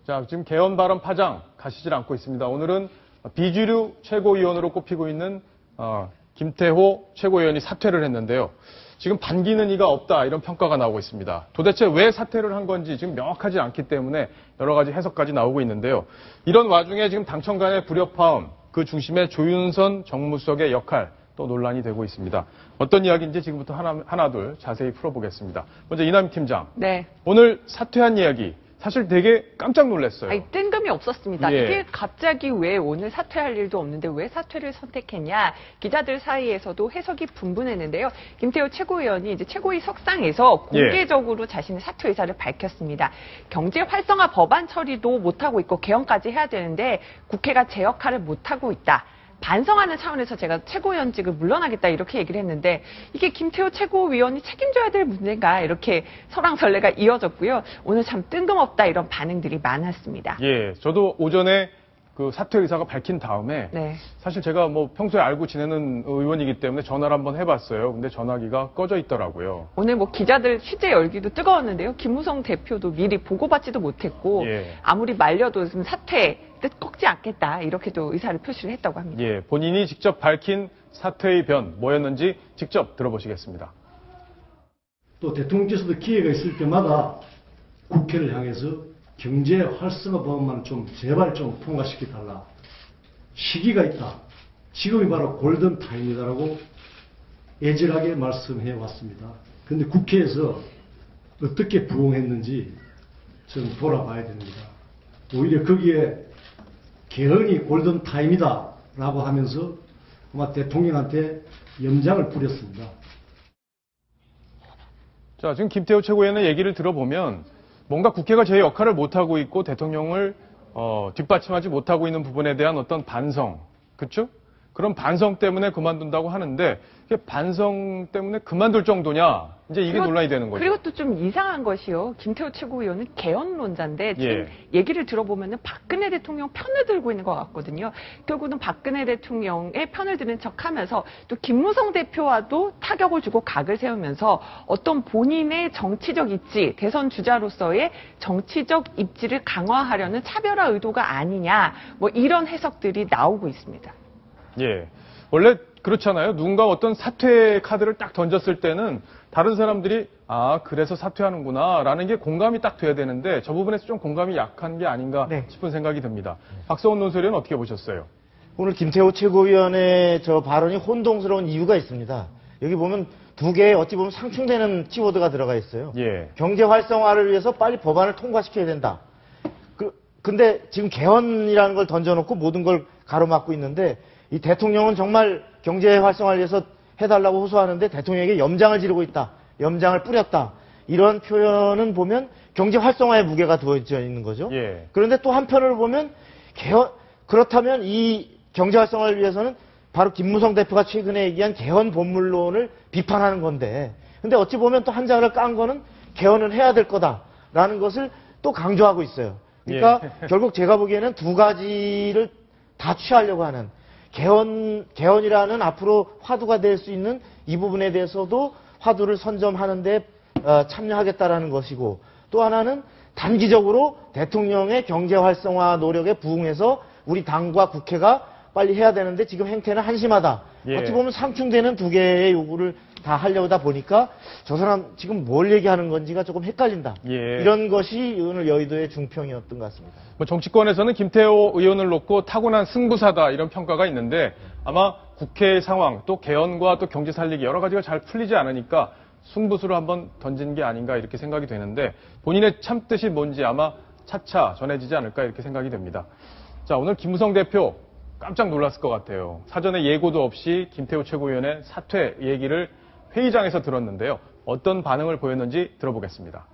자, 지금 개헌 발언 파장 가시질 않고 있습니다. 오늘은 비주류 최고위원으로 꼽히고 있는 김태호 최고위원이 사퇴를 했는데요. 지금 반기는 이가 없다 이런 평가가 나오고 있습니다. 도대체 왜 사퇴를 한 건지 지금 명확하지 않기 때문에 여러 가지 해석까지 나오고 있는데요. 이런 와중에 지금 당청 간의 불협화음, 그 중심에 조윤선 정무수석의 역할 또 논란이 되고 있습니다. 어떤 이야기인지 지금부터 하나 둘 자세히 풀어보겠습니다. 먼저 이남 팀장. 네. 오늘 사퇴한 이야기 사실 되게 깜짝 놀랐어요. 아니, 뜬금이 없었습니다. 예. 이게 갑자기 왜 오늘 사퇴할 일도 없는데 왜 사퇴를 선택했냐. 기자들 사이에서도 해석이 분분했는데요. 김태호 최고위원이 이제 최고위 석상에서 공개적으로 자신의 사퇴 의사를 밝혔습니다. 경제 활성화 법안 처리도 못하고 있고 개헌까지 해야 되는데 국회가 제 역할을 못하고 있다. 반성하는 차원에서 제가 최고위원직을 물러나겠다 이렇게 얘기를 했는데 이게 김태호 최고위원이 책임져야 될 문제인가 이렇게 설왕설래가 이어졌고요. 오늘 참 뜬금없다 이런 반응들이 많았습니다. 예, 저도 오전에 그 사퇴 의사가 밝힌 다음에 사실 제가 뭐 평소에 알고 지내는 의원이기 때문에 전화를 한번 해봤어요. 근데 전화기가 꺼져 있더라고요. 오늘 뭐 기자들 취재 열기도 뜨거웠는데요. 김무성 대표도 미리 보고받지도 못했고 아무리 말려도 지금 사퇴 뜻 꺾지 않겠다 이렇게도 의사를 표시를 했다고 합니다. 예, 본인이 직접 밝힌 사퇴의 변 뭐였는지 직접 들어보시겠습니다. 또 대통령께서도 기회가 있을 때마다 국회를 향해서 경제 활성화 법안만 좀 제발 좀 통과시켜달라. 시기가 있다. 지금이 바로 골든 타임이다라고 애절하게 말씀해 왔습니다. 그런데 국회에서 어떻게 부응했는지 저는 돌아봐야 됩니다. 오히려 거기에 개헌이 골든 타임이다라고 하면서 아마 대통령한테 염장을 부렸습니다. 자, 지금 김태호 최고위원의 얘기를 들어보면 뭔가 국회가 제 역할을 못하고 있고 대통령을 뒷받침하지 못하고 있는 부분에 대한 어떤 반성, 그렇죠? 그런 반성 때문에 그만둔다고 하는데 이게 반성 때문에 그만둘 정도냐? 이제 이게 논란이 되는 거죠. 그리고 또 좀 이상한 것이요. 김태호 최고위원은 개헌론자인데 지금 얘기를 들어보면은 박근혜 대통령 편을 들고 있는 것 같거든요. 결국은 박근혜 대통령의 편을 드는 척하면서 또 김무성 대표와도 타격을 주고 각을 세우면서 어떤 본인의 정치적 입지, 대선 주자로서의 정치적 입지를 강화하려는 차별화 의도가 아니냐, 뭐 이런 해석들이 나오고 있습니다. 예. 원래 그렇잖아요. 누군가 어떤 사퇴 카드를 딱 던졌을 때는 다른 사람들이 그래서 사퇴하는구나 라는 게 공감이 딱 돼야 되는데 저 부분에서 좀 공감이 약한 게 아닌가 싶은 생각이 듭니다. 박서원 논설위원 어떻게 보셨어요? 오늘 김태호 최고위원의 저 발언이 혼동스러운 이유가 있습니다. 여기 보면 두 개의 어찌 보면 상충되는 키워드가 들어가 있어요. 경제 활성화를 위해서 빨리 법안을 통과시켜야 된다. 근데 지금 개헌이라는 걸 던져놓고 모든 걸 가로막고 있는데 이 대통령은 정말 경제 활성화를 위해서 해달라고 호소하는데 대통령에게 염장을 지르고 있다. 염장을 뿌렸다. 이런 표현은 보면 경제 활성화의 무게가 두어져 있는 거죠. 그런데 또 한편으로 보면 그렇다면 이 경제 활성화를 위해서는 바로 김무성 대표가 최근에 얘기한 개헌 본물론을 비판하는 건데 근데 어찌 보면 또 한 장을 깐 거는 개헌은 해야 될 거다라는 것을 또 강조하고 있어요. 그러니까 결국 제가 보기에는 두 가지를 다 취하려고 하는 개헌이라는 앞으로 화두가 될 수 있는 이 부분에 대해서도 화두를 선점하는데 참여하겠다라는 것이고 또 하나는 단기적으로 대통령의 경제 활성화 노력에 부응해서 우리 당과 국회가 빨리 해야 되는데 지금 행태는 한심하다. 어찌 보면 상충되는 두 개의 요구를 다 하려다 보니까 저 사람 지금 뭘 얘기하는 건지가 조금 헷갈린다. 이런 것이 오늘 여의도의 중평이었던 것 같습니다. 뭐 정치권에서는 김태호 의원을 놓고 타고난 승부사다 이런 평가가 있는데 아마 국회 상황 또 개헌과 또 경제 살리기 여러 가지가 잘 풀리지 않으니까 승부수를 한번 던진 게 아닌가 이렇게 생각이 되는데 본인의 참뜻이 뭔지 아마 차차 전해지지 않을까 이렇게 생각이 됩니다. 자, 오늘 김무성 대표 깜짝 놀랐을 것 같아요. 사전에 예고도 없이 김태호 최고위원의 사퇴 얘기를 회의장에서 들었는데요. 어떤 반응을 보였는지 들어보겠습니다.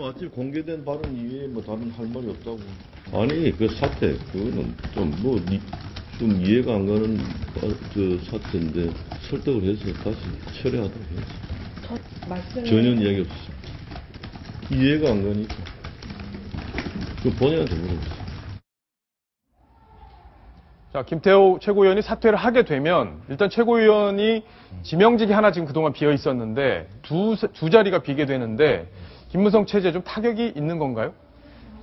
아직 공개된 발언 이외에 뭐 다른 할 말이 없다고. 아니 그 사퇴 그거는 좀 이해가 안 가는 그 사태인데 설득을 해서 다시 철회하도록 해야지. 전혀 이야기 없었습니다. 이해가 안 가니까 그 본인한테 물어보세요. 자, 김태호 최고위원이 사퇴를 하게 되면 일단 최고위원이 지명직이 하나 지금 그동안 비어 있었는데 두 자리가 비게 되는데 김무성 체제에 좀 타격이 있는 건가요?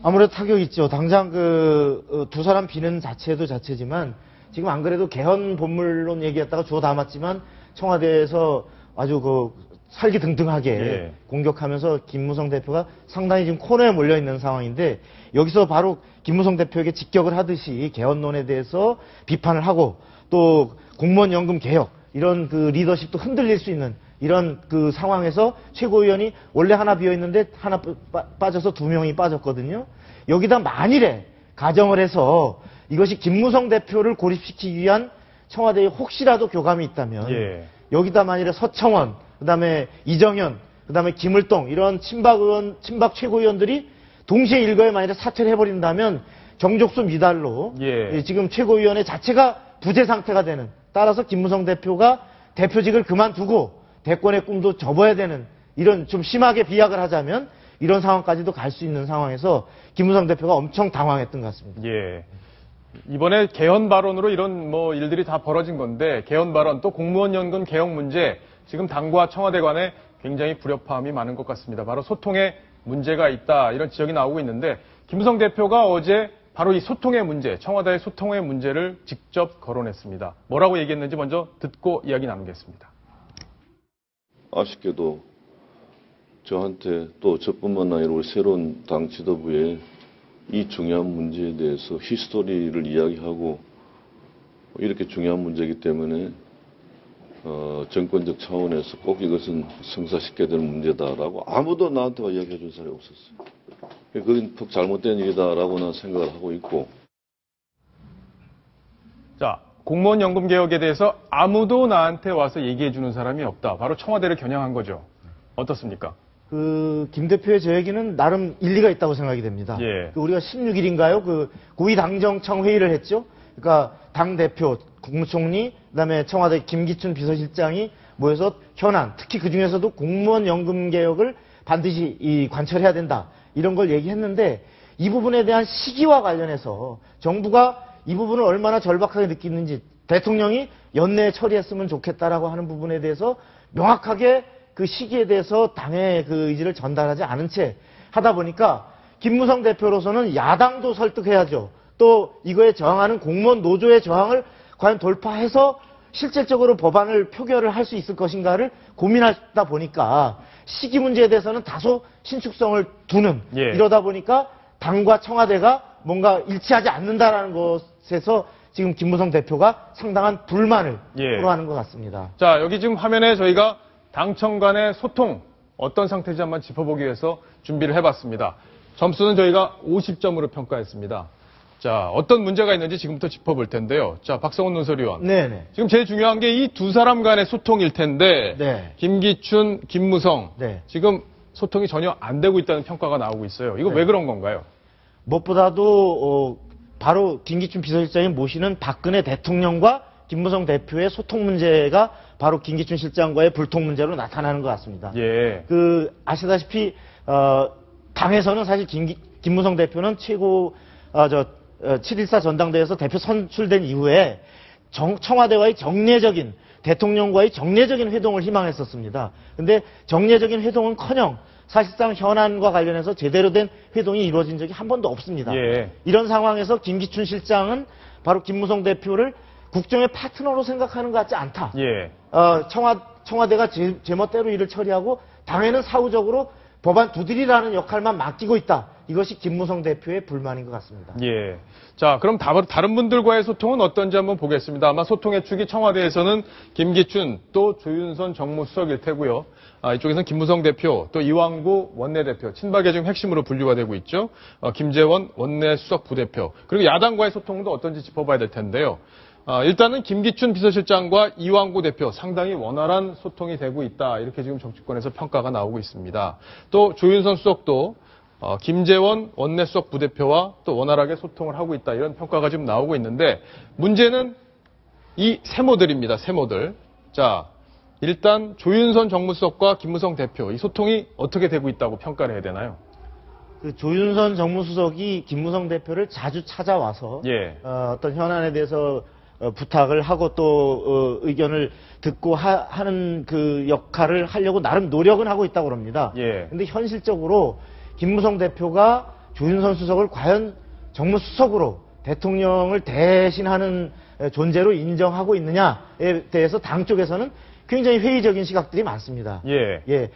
아무래도 타격이 있죠. 당장 두 사람 비는 자체도 자체지만 지금 안 그래도 개헌 본물론 얘기했다가 주워 담았지만 청와대에서 아주 살기등등하게 예. 공격하면서 김무성 대표가 상당히 지금 코너에 몰려 있는 상황인데 여기서 바로 김무성 대표에게 직격을 하듯이 개헌론에 대해서 비판을 하고 또 공무원 연금 개혁 이런 리더십도 흔들릴 수 있는 이런 상황에서 최고위원이 원래 하나 비어 있는데 하나 빠져서 2명이 빠졌거든요. 여기다 만일에 가정을 해서 이것이 김무성 대표를 고립시키기 위한 청와대에 혹시라도 교감이 있다면 예. 여기다 만일에 서청원, 그다음에 이정현, 그다음에 김을동 이런 친박 최고위원들이 동시에 일거에 만일에 사퇴를 해버린다면 정족수 미달로 예. 지금 최고위원회 자체가 부재 상태가 되는 따라서 김무성 대표가 대표직을 그만두고 대권의 꿈도 접어야 되는 이런 좀 심하게 비약을 하자면 이런 상황까지도 갈 수 있는 상황에서 김무성 대표가 엄청 당황했던 것 같습니다. 예. 이번에 개헌 발언으로 이런 일들이 다 벌어진 건데 개헌 발언 또 공무원 연금 개혁 문제 지금 당과 청와대 간에 굉장히 불협화음이 많은 것 같습니다. 바로 소통에 문제가 있다 이런 지적이 나오고 있는데 김무성 대표가 어제 바로 이 소통의 문제, 청와대의 소통의 문제를 직접 거론했습니다. 뭐라고 얘기했는지 먼저 듣고 이야기 나누겠습니다. 아쉽게도 저한테 또 저뿐만 아니라 우리 새로운 당 지도부에 이 중요한 문제에 대해서 히스토리를 이야기하고 이렇게 중요한 문제이기 때문에 정권적 차원에서 꼭 이것은 성사시켜야 되는 문제다라고 아무도 나한테 이야기해 준 사람이 없었어요. 그건 푹 잘못된 일이다라고 난 생각을 하고 있고. 자, 공무원 연금 개혁에 대해서 아무도 나한테 와서 얘기해 주는 사람이 없다. 바로 청와대를 겨냥한 거죠. 어떻습니까? 김 대표의 저 얘기는 나름 일리가 있다고 생각이 됩니다. 예. 우리가 16일인가요? 고위당정청 회의를 했죠. 그러니까 당 대표, 국무총리, 그다음에 청와대 김기춘 비서실장이 모여서 현안, 특히 그 중에서도 공무원 연금 개혁을 반드시 관철해야 된다. 이런 걸 얘기했는데 이 부분에 대한 시기와 관련해서 정부가 이 부분을 얼마나 절박하게 느끼는지 대통령이 연내에 처리했으면 좋겠다라고 하는 부분에 대해서 명확하게 그 시기에 대해서 당의 의지를 전달하지 않은 채 하다 보니까 김무성 대표로서는 야당도 설득해야죠. 또 이거에 저항하는 공무원 노조의 저항을 과연 돌파해서 실질적으로 법안을 표결을 할 수 있을 것인가를 고민하다 보니까 시기 문제에 대해서는 다소 신축성을 두는 예. 이러다 보니까 당과 청와대가 뭔가 일치하지 않는다라는 것에서 지금 김무성 대표가 상당한 불만을 예. 토로하는 것 같습니다. 자, 여기 지금 화면에 저희가 당청 간의 소통 어떤 상태인지 한번 짚어보기 위해서 준비를 해봤습니다. 점수는 저희가 50점으로 평가했습니다. 자, 어떤 문제가 있는지 지금부터 짚어볼 텐데요. 자, 박성훈 논설위원. 네네. 지금 제일 중요한 게 이 두 사람 간의 소통일 텐데, 네. 김기춘, 김무성. 네. 지금 소통이 전혀 안 되고 있다는 평가가 나오고 있어요. 이거 네. 왜 그런 건가요? 무엇보다도 바로 김기춘 비서실장이 모시는 박근혜 대통령과 김무성 대표의 소통 문제가 바로 김기춘 실장과의 불통 문제로 나타나는 것 같습니다. 예. 아시다시피 당에서는 사실 김무성 대표는 7.14 전당대회에서 대표 선출된 이후에 청와대와의 정례적인 대통령과의 정례적인 회동을 희망했었습니다. 근데 정례적인 회동은커녕 사실상 현안과 관련해서 제대로 된 회동이 이루어진 적이 한 번도 없습니다. 예. 이런 상황에서 김기춘 실장은 바로 김무성 대표를 국정의 파트너로 생각하는 것 같지 않다. 예. 청와대가 제멋대로 일을 처리하고 당에는 사후적으로 법안 두드리라는 역할만 맡기고 있다. 이것이 김무성 대표의 불만인 것 같습니다. 예. 자, 그럼 다른 분들과의 소통은 어떤지 한번 보겠습니다. 아마 소통의 축이 청와대에서는 김기춘 또 조윤선 정무수석일 테고요. 이쪽에서는 김무성 대표 또 이완구 원내대표, 친박의 중 핵심으로 분류가 되고 있죠. 김재원 원내수석 부대표. 그리고 야당과의 소통도 어떤지 짚어봐야 될 텐데요. 일단은 김기춘 비서실장과 이완구 대표 상당히 원활한 소통이 되고 있다. 이렇게 지금 정치권에서 평가가 나오고 있습니다. 또 조윤선 수석도 김재원 원내수석 부대표와 또 원활하게 소통을 하고 있다. 이런 평가가 지금 나오고 있는데 문제는 이 세모들입니다. 세모들. 자, 일단 조윤선 정무수석과 김무성 대표 이 소통이 어떻게 되고 있다고 평가를 해야 되나요? 조윤선 정무수석이 김무성 대표를 자주 찾아와서 예. 어떤 현안에 대해서 부탁을 하고 또 의견을 듣고 하는 그 역할을 하려고 나름 노력은 하고 있다고 합니다. 예. 근데 현실적으로 김무성 대표가 조윤선 수석을 과연 정무수석으로 대통령을 대신하는 존재로 인정하고 있느냐에 대해서 당 쪽에서는 굉장히 회의적인 시각들이 많습니다. 예.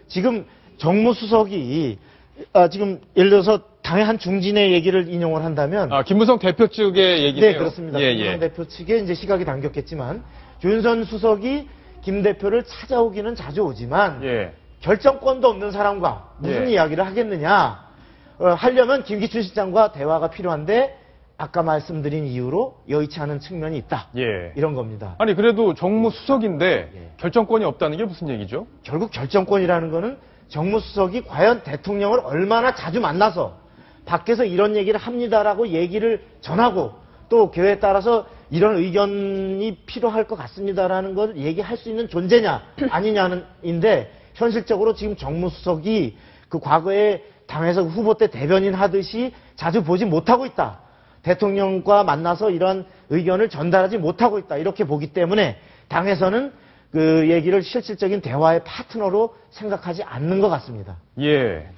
지금 정무수석이, 지금 예를 들어서 당의 한 중진의 얘기를 인용을 한다면. 김무성 대표 측의 얘기네요. 네, 그렇습니다. 예, 김무성 예. 대표 측에 이제 시각이 당겼겠지만, 조윤선 수석이 김 대표를 찾아오기는 자주 오지만, 예. 결정권도 없는 사람과 무슨 예. 이야기를 하겠느냐, 하려면 김기춘 실장과 대화가 필요한데, 아까 말씀드린 이유로 여의치 않은 측면이 있다. 예. 이런 겁니다. 아니, 그래도 정무수석인데 예. 결정권이 없다는 게 무슨 얘기죠? 결국 결정권이라는 거는 정무수석이 과연 대통령을 얼마나 자주 만나서 밖에서 이런 얘기를 합니다라고 얘기를 전하고 또 교회에 따라서 이런 의견이 필요할 것 같습니다라는 걸 얘기할 수 있는 존재냐 아니냐는인데 현실적으로 지금 정무수석이 그 과거에 당에서 후보 때 대변인 하듯이 자주 보지 못하고 있다. 대통령과 만나서 이런 의견을 전달하지 못하고 있다. 이렇게 보기 때문에 당에서는 그 얘기를 실질적인 대화의 파트너로 생각하지 않는 것 같습니다. 예.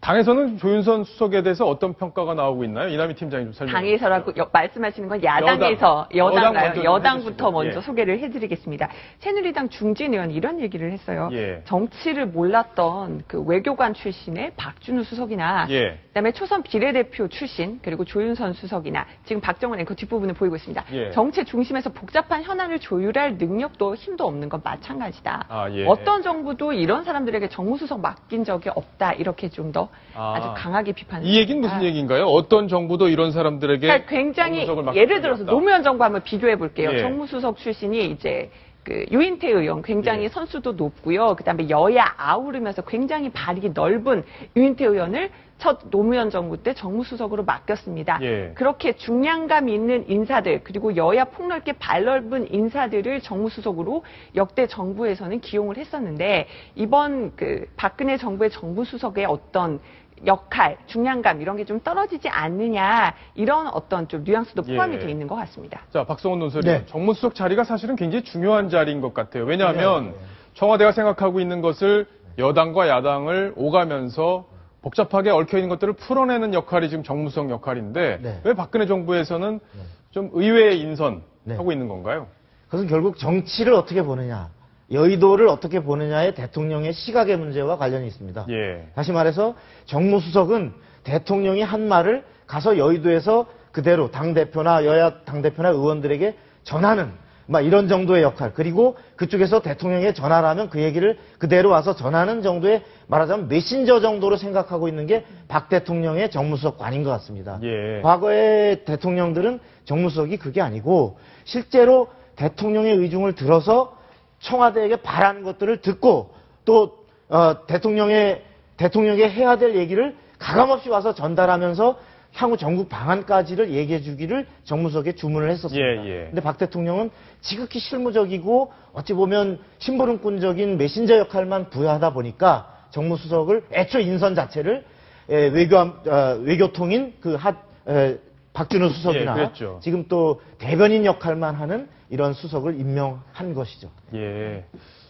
당에서는 조윤선 수석에 대해서 어떤 평가가 나오고 있나요? 이남희 팀장님 좀 설명해 주시죠. 당에서라고 말씀하시는 건 야당에서, 여당 먼저 여당부터 해주시고. 먼저 예. 소개를 해드리겠습니다. 새누리당 중진 의원 이런 얘기를 했어요. 예. 정치를 몰랐던 그 외교관 출신의 박준우 수석이나 예. 그다음에 초선 비례대표 출신 그리고 조윤선 수석이나 지금 박정원 앵커 뒷부분을 보이고 있습니다. 예. 정치 중심에서 복잡한 현안을 조율할 능력도 힘도 없는 건 마찬가지다. 예. 어떤 정부도 이런 사람들에게 정무수석 맡긴 적이 없다. 이렇게 좀 더 아주 강하게 비판을 이 얘기는 무슨 얘기인가요? 어떤 정부도 이런 사람들에게 그러니까 굉장히 정무수석을 맡긴 예를 적이 들어서 없다. 노무현 정부 한번 비교해 볼게요. 예. 정무수석 출신이 이제 그 유인태 의원 굉장히 예. 선수도 높고요. 그다음에 여야 아우르면서 굉장히 발이 넓은 유인태 의원을 첫 노무현 정부 때 정무수석으로 맡겼습니다. 예. 그렇게 중량감 있는 인사들 그리고 여야 폭넓게 발 넓은 인사들을 정무수석으로 역대 정부에서는 기용을 했었는데 이번 그 박근혜 정부의 정무수석의 어떤 역할, 중량감 이런 게 좀 떨어지지 않느냐 이런 어떤 좀 뉘앙스도 포함이 예. 돼 있는 것 같습니다. 자, 박성원 논설위원. 네. 정무수석 자리가 사실은 굉장히 중요한 자리인 것 같아요. 왜냐하면 네. 청와대가 생각하고 있는 것을 여당과 야당을 오가면서 복잡하게 얽혀있는 것들을 풀어내는 역할이 지금 정무수석 역할인데 네. 왜 박근혜 정부에서는 좀 의외의 인선하고 네. 있는 건가요? 그것은 결국 정치를 어떻게 보느냐, 여의도를 어떻게 보느냐의 대통령의 시각의 문제와 관련이 있습니다. 예. 다시 말해서 정무수석은 대통령이 한 말을 가서 여의도에서 그대로 당대표나 여야 당대표나 의원들에게 전하는 막 이런 정도의 역할, 그리고 그쪽에서 대통령에게 전화를 하면 그 얘기를 그대로 와서 전하는 정도의 말하자면 메신저 정도로 생각하고 있는 게 박 대통령의 정무수석관인 것 같습니다. 예. 과거의 대통령들은 정무수석이 그게 아니고 실제로 대통령의 의중을 들어서 청와대에게 바라는 것들을 듣고 또 대통령에게 해야 될 얘기를 가감없이 와서 전달하면서 향후 전국 방안까지를 얘기해 주기를 정무수석에 주문을 했었습니다. 예. 근데 박 대통령은 지극히 실무적이고 어찌 보면 심부름꾼적인 메신저 역할만 부여하다 보니까 정무수석을 애초 인선 자체를 외교통인 박준호 수석이나 그랬죠. 지금 또 대변인 역할만 하는 이런 수석을 임명한 것이죠. 예.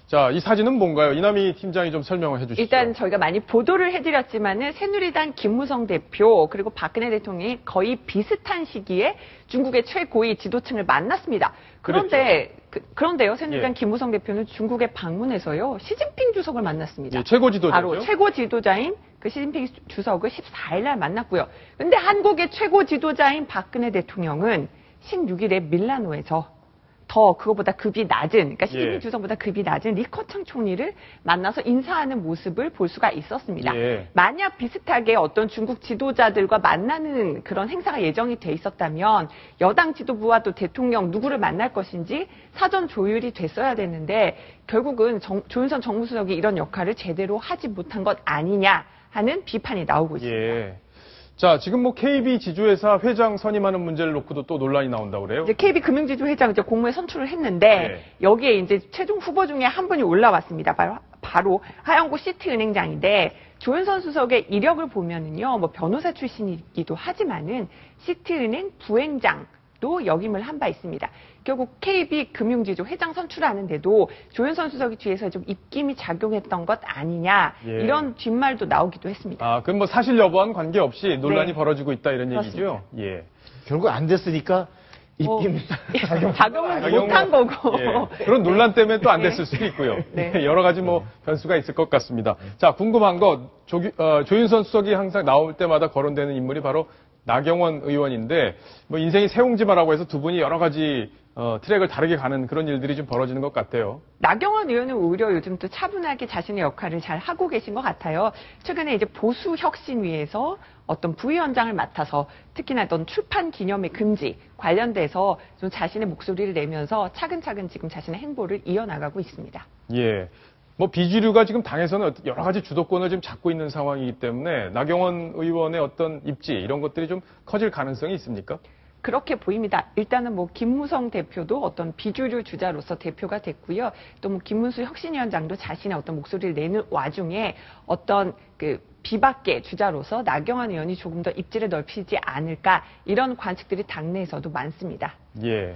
자, 이 사진은 뭔가요? 이남희 팀장이 좀 설명을 해주시죠. 일단 저희가 많이 보도를 해드렸지만은 새누리당 김무성 대표 그리고 박근혜 대통령이 거의 비슷한 시기에 중국의 최고위 지도층을 만났습니다. 그런데요, 새누리당 예. 김무성 대표는 중국에 방문해서요 시진핑 주석을 만났습니다. 예, 최고 지도자죠. 바로 최고 지도자인 그 시진핑 주석을 14일 날 만났고요. 근데 한국의 최고 지도자인 박근혜 대통령은 16일에 밀라노에서 더 그거보다 급이 낮은, 그러니까 시진핑 예. 주석보다 급이 낮은 리커창 총리를 만나서 인사하는 모습을 볼 수가 있었습니다. 예. 만약 비슷하게 어떤 중국 지도자들과 만나는 그런 행사가 예정이 돼 있었다면 여당 지도부와 또 대통령 누구를 만날 것인지 사전 조율이 됐어야 됐는데 결국은 조윤선 정무수석이 이런 역할을 제대로 하지 못한 것 아니냐 하는 비판이 나오고 있습니다. 예. 자, 지금 뭐 KB 지주회사 회장 선임하는 문제를 놓고도 또 논란이 나온다고 그래요? 이제 KB 금융지주 회장 이제 공모에 선출을 했는데 네. 여기에 이제 최종 후보 중에 한 분이 올라왔습니다. 바로 하영구 시티은행장인데 조윤선 수석의 이력을 보면은요, 뭐 변호사 출신이기도 하지만은 시티은행 부행장 의혹도 역임을 한 바 있습니다. 결국 KB 금융지주 회장 선출하는데도 조윤선 수석이 뒤에서 좀 입김이 작용했던 것 아니냐 예. 이런 뒷말도 나오기도 했습니다. 아, 그럼 뭐 사실 여부와는 관계없이 논란이 네. 벌어지고 있다 이런 그렇습니다. 얘기죠? 예. 결국 안 됐으니까 입김 작용을 못한 거고. 예. 그런 논란 때문에 또 안 됐을 수도 있고요. 네. 여러 가지 뭐 변수가 있을 것 같습니다. 자, 궁금한 거 조윤선 수석이 항상 나올 때마다 거론되는 인물이 바로 나경원 의원인데 뭐 인생이 새옹지마라고 해서 두 분이 여러 가지 트랙을 다르게 가는 그런 일들이 좀 벌어지는 것 같아요. 나경원 의원은 오히려 요즘 또 차분하게 자신의 역할을 잘 하고 계신 것 같아요. 최근에 이제 보수혁신위에서 어떤 부위원장을 맡아서 특히나 어떤 출판 기념의 금지 관련돼서 좀 자신의 목소리를 내면서 차근차근 지금 자신의 행보를 이어나가고 있습니다. 예. 뭐 비주류가 지금 당에서는 여러 가지 주도권을 지금 잡고 있는 상황이기 때문에 나경원 의원의 어떤 입지 이런 것들이 좀 커질 가능성이 있습니까? 그렇게 보입니다. 일단은 뭐 김무성 대표도 어떤 비주류 주자로서 대표가 됐고요. 또 뭐 김문수 혁신위원장도 자신의 어떤 목소리를 내는 와중에 어떤 그 비박계 주자로서 나경원 의원이 조금 더 입지를 넓히지 않을까 이런 관측들이 당내에서도 많습니다. 예.